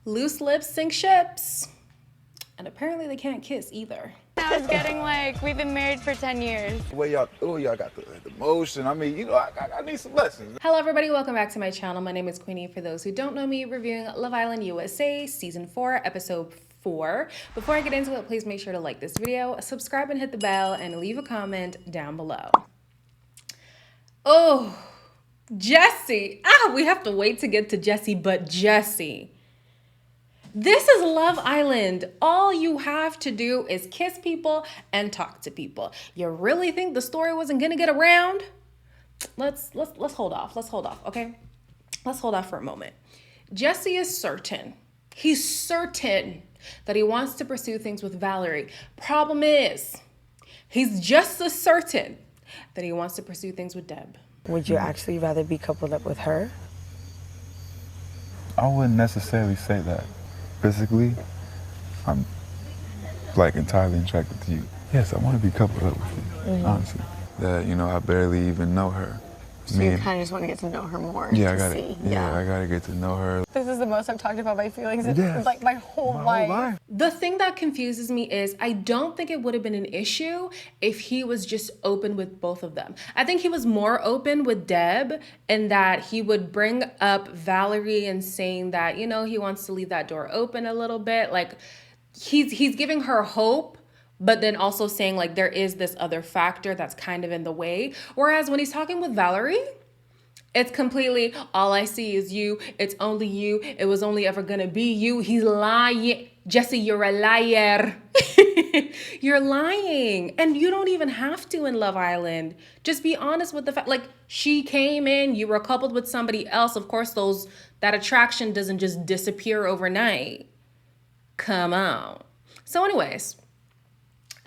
Loose lips sink ships. And apparently they can't kiss either. I was getting like, we've been married for 10 years. The way y'all got the motion. I mean, I need some lessons. Hello everybody, welcome back to my channel. My name is Queenie. For those who don't know me, reviewing Love Island USA Season 4, Episode 4. Before I get into it, please make sure to like this video, subscribe and hit the bell, and leave a comment down below. Oh, Jesse. We have to wait to get to Jesse, but Jesse. This is Love Island. All you have to do is kiss people and talk to people. You really think the story wasn't gonna get around? Let's hold off. Let's hold off, okay? Let's hold off for a moment. Jesse is certain. He's certain that he wants to pursue things with Valerie. Problem is, he's just as certain that he wants to pursue things with Deb. Would you actually rather be coupled up with her? I wouldn't necessarily say that. Physically, I'm like entirely attracted to you. Yes, I want to be coupled up with you, honestly. That, I barely even know her. So you kind of just want to get to know her more. Yeah, I gotta get to know her. This is the most I've talked about my feelings in like my whole life. The thing that confuses me is I don't think it would have been an issue if he was just open with both of them. I think he was more open with Deb in that he would bring up Valerie and saying that, he wants to leave that door open a little bit. Like he's giving her hope, but then also saying like there is this other factor that's kind of in the way. Whereas when he's talking with Valerie, it's completely, all I see is you. It's only you. It was only ever gonna be you. He's lying. Jesse, you're a liar. You're lying. And you don't even have to in Love Island. Just be honest with the fact, like she came in, you were coupled with somebody else. Of course, that attraction doesn't just disappear overnight. Come on. So anyways,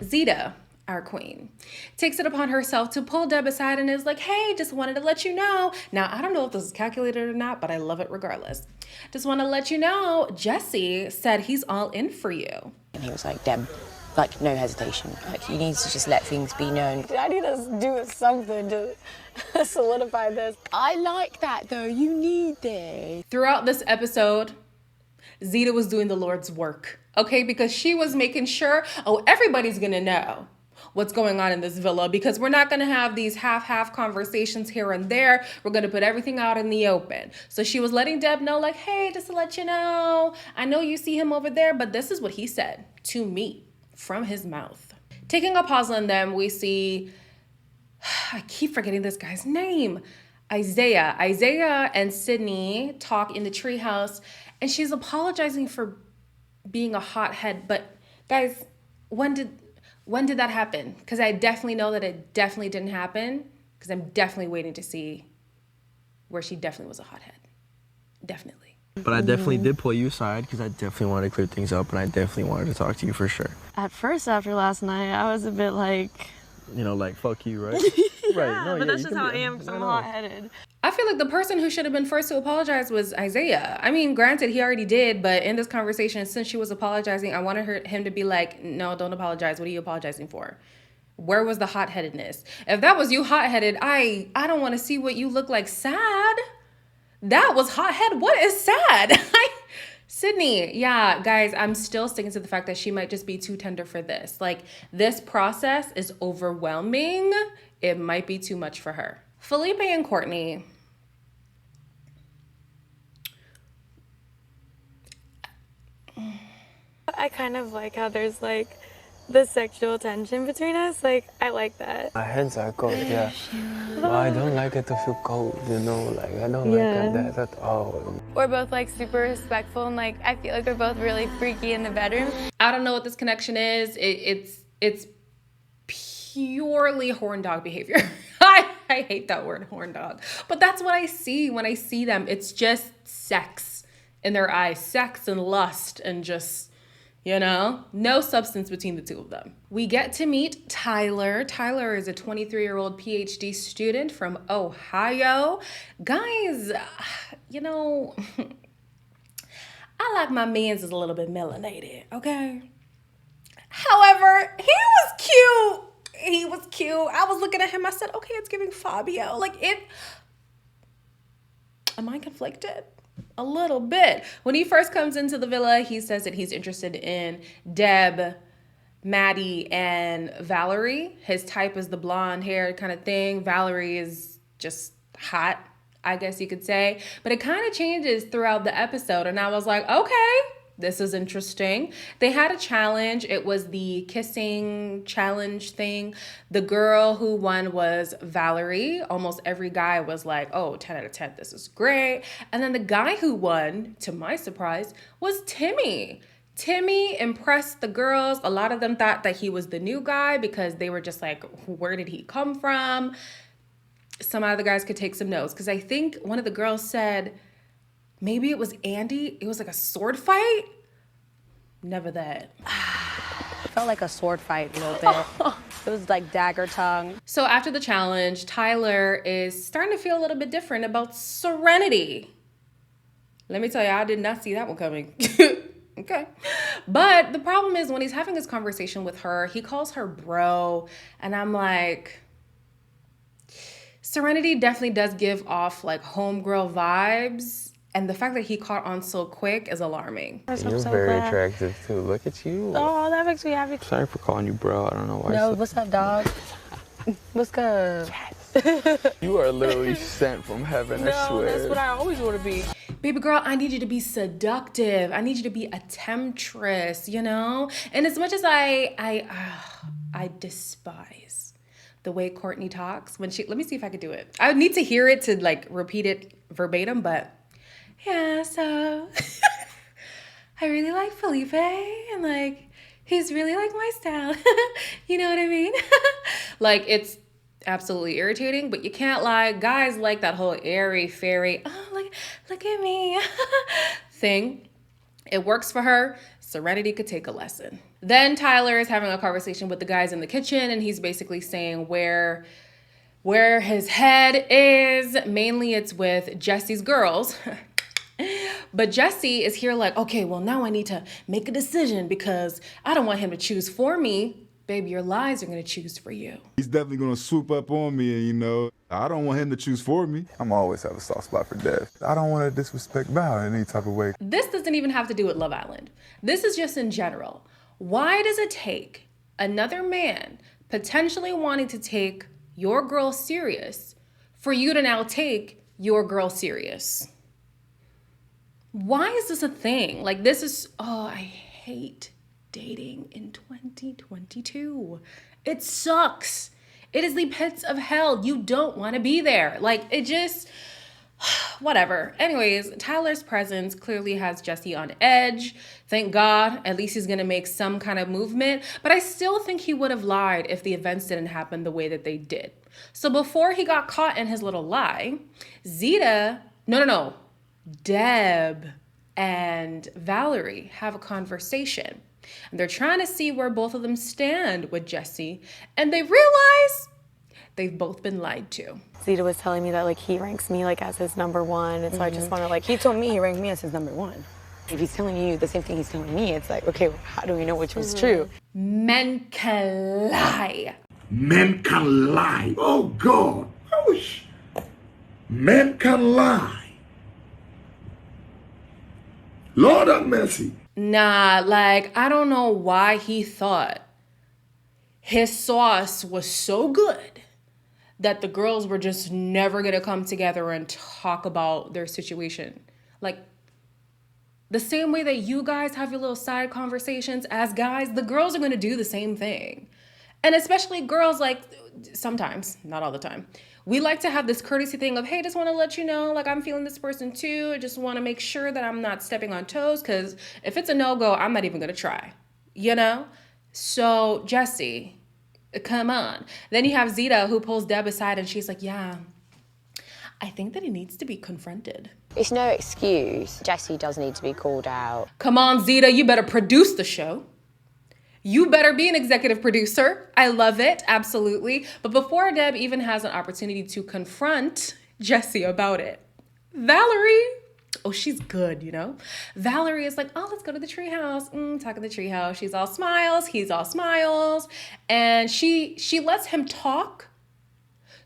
Zeta, our queen, takes it upon herself to pull Deb aside and is like, hey, just wanted to let you know. Now, I don't know if this is calculated or not, but I love it regardless. Just want to let you know, Jesse said he's all in for you. And he was like, Deb, like, no hesitation. Like, you need to just let things be known. I need us to do something to solidify this. I like that, though. You need this. Throughout this episode, Zeta was doing the Lord's work, okay? Because she was making sure, everybody's gonna know what's going on in this villa because we're not gonna have these half-half conversations here and there. We're gonna put everything out in the open. So she was letting Deb know like, hey, just to let you know, I know you see him over there, but this is what he said to me from his mouth. Taking a pause on them, we see, I keep forgetting this guy's name, Isaiah. Isaiah and Sydney talk in the treehouse, and she's apologizing for being a hothead. But guys, when did that happen? Because I definitely know that it definitely didn't happen, because I'm definitely waiting to see where she definitely was a hothead. Definitely. But I definitely did pull you aside because I definitely wanted to clear things up and I definitely wanted to talk to you for sure. At first, after last night, I was a bit like... like, fuck you, right? Right. No, but that's just how I am because I'm hot-headed. I feel like the person who should have been first to apologize was Isaiah. I mean, granted, he already did, but in this conversation, since she was apologizing, I wanted him to be like, no, don't apologize. What are you apologizing for? Where was the hot-headedness? If that was you hot-headed, I don't want to see what you look like sad. That was hot-headed. What is sad? Sydney, yeah, guys, I'm still sticking to the fact that she might just be too tender for this. Like, this process is overwhelming. It might be too much for her. Felipe and Courtney. I kind of like how there's like the sexual tension between us. Like, I like that. My hands are cold, yeah. But I don't like it to feel cold, like I don't like that at all. We're both like super respectful and like I feel like we're both really freaky in the bedroom. I don't know what this connection is. It's purely horn dog behavior. I hate that word, horn dog. But that's what I see when I see them. It's just sex in their eyes. Sex and lust and just, no substance between the two of them. We get to meet Tyler. Tyler is a 23-year-old PhD student from Ohio. Guys, I like my mans is a little bit melanated, okay? However, he was cute. He was cute. I was looking at him. I said, okay, it's giving Fabio. Am I conflicted? a little bit. When he first comes into the villa, he says that he's interested in Deb, Maddie, and Valerie. His type is the blonde hair kind of thing. Valerie is just hot, I guess you could say. But it kind of changes throughout the episode. And I was like, okay, this is interesting. They had a challenge. It was the kissing challenge thing. The girl who won was Valerie. Almost every guy was like, oh, 10 out of 10, this is great. And then the guy who won, to my surprise, was Timmy. Timmy impressed the girls. A lot of them thought that he was the new guy because they were just like, where did he come from? Some other guys could take some notes because I think one of the girls said, maybe it was Andy. It was like a sword fight. Never that. It felt like a sword fight a little bit. It was like dagger tongue. So after the challenge, Tyler is starting to feel a little bit different about Serenity. Let me tell you, I did not see that one coming. Okay. But the problem is when he's having this conversation with her, he calls her bro. And I'm like, Serenity definitely does give off like homegirl vibes. And the fact that he caught on so quick is alarming. You're very attractive too. Look at you. Oh, that makes me happy. Sorry for calling you bro. I don't know why. No, what's up, dog? What's good? You are literally sent from heaven, I swear. That's what I always want to be. Baby girl, I need you to be seductive. I need you to be a temptress, you know? And as much as I despise the way Courtney talks when let me see if I could do it. I would need to hear it to like repeat it verbatim, but yeah, so I really like Felipe and like, he's really like my style. You know what I mean? Like it's absolutely irritating, but you can't lie. Guys like that whole airy fairy, oh, look at me thing. It works for her. Serenity could take a lesson. Then Tyler is having a conversation with the guys in the kitchen, and he's basically saying where his head is. Mainly it's with Jesse's girls. But Jesse is here like, okay, well, now I need to make a decision because I don't want him to choose for me. Baby, your lies are going to choose for you. He's definitely going to swoop up on me and, you know, I don't want him to choose for me. I'm always have a soft spot for Dev. I don't want to disrespect Val in any type of way. This doesn't even have to do with Love Island. This is just in general. Why does it take another man potentially wanting to take your girl serious for you to now take your girl serious? Why is this a thing? Like this is, I hate dating in 2022. It sucks. It is the pits of hell. You don't want to be there. Like it just, whatever. Anyways, Tyler's presence clearly has Jesse on edge. Thank God, at least he's going to make some kind of movement. But I still think he would have lied if the events didn't happen the way that they did. So before he got caught in his little lie, Deb and Valerie have a conversation. And they're trying to see where both of them stand with Jesse. And they realize they've both been lied to. Zeta was telling me that like he ranks me like as his number one. And so I just want to like, He told me he ranked me as his number one. If he's telling you the same thing he's telling me, it's like, okay, well, how do we know which was true? Men can lie. Men can lie. Oh, God. Men can lie. Lord have mercy. Nah, like, I don't know why he thought his sauce was so good that the girls were just never gonna come together and talk about their situation. Like, the same way that you guys have your little side conversations as guys, the girls are gonna do the same thing. And especially girls, like, sometimes, not all the time, we like to have this courtesy thing of, hey, just want to let you know, like, I'm feeling this person too. I just want to make sure that I'm not stepping on toes, because if it's a no-go, I'm not even going to try, you know? So, Jesse, come on. Then you have Zeta, who pulls Deb aside, and she's like, yeah, I think that he needs to be confronted. It's no excuse. Jesse does need to be called out. Come on, Zeta, you better produce the show. You better be an executive producer. I love it, absolutely. But before Deb even has an opportunity to confront Jesse about it, Valerie, she's good, you know? Valerie is like, let's go to the treehouse. Talk at the treehouse. She's all smiles. He's all smiles. And she lets him talk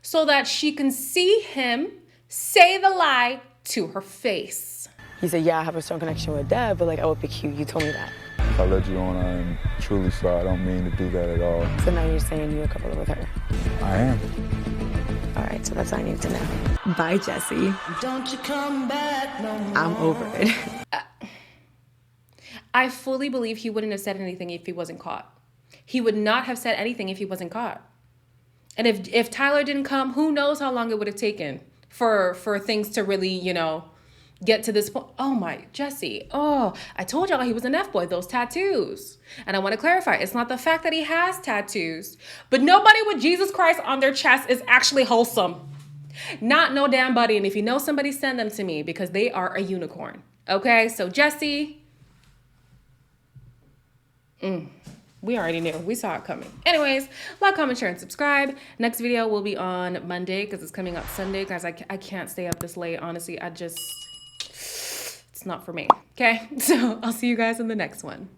so that she can see him say the lie to her face. You said, yeah, I have a strong connection with Deb, but like, I would pick you. You told me that. If I let you on, I am truly sorry. I don't mean to do that at all. So now you're saying you're a couple with her. I am. All right, so that's all I need to know. Bye, Jesse. Don't you come back no more. I'm over it. I fully believe he wouldn't have said anything if he wasn't caught. He would not have said anything if he wasn't caught. And if Tyler didn't come, who knows how long it would have taken for things to really, you know, get to this point. Oh my, Jesse. Oh, I told y'all he was an F-boy, those tattoos. And I want to clarify, it's not the fact that he has tattoos, but nobody with Jesus Christ on their chest is actually wholesome. Not no damn buddy. And if you know somebody, send them to me because they are a unicorn. Okay, so Jesse. We already knew. We saw it coming. Anyways, like, comment, share, and subscribe. Next video will be on Monday because it's coming up Sunday. Guys, I can't stay up this late. Honestly, it's not for me. Okay? So I'll see you guys in the next one.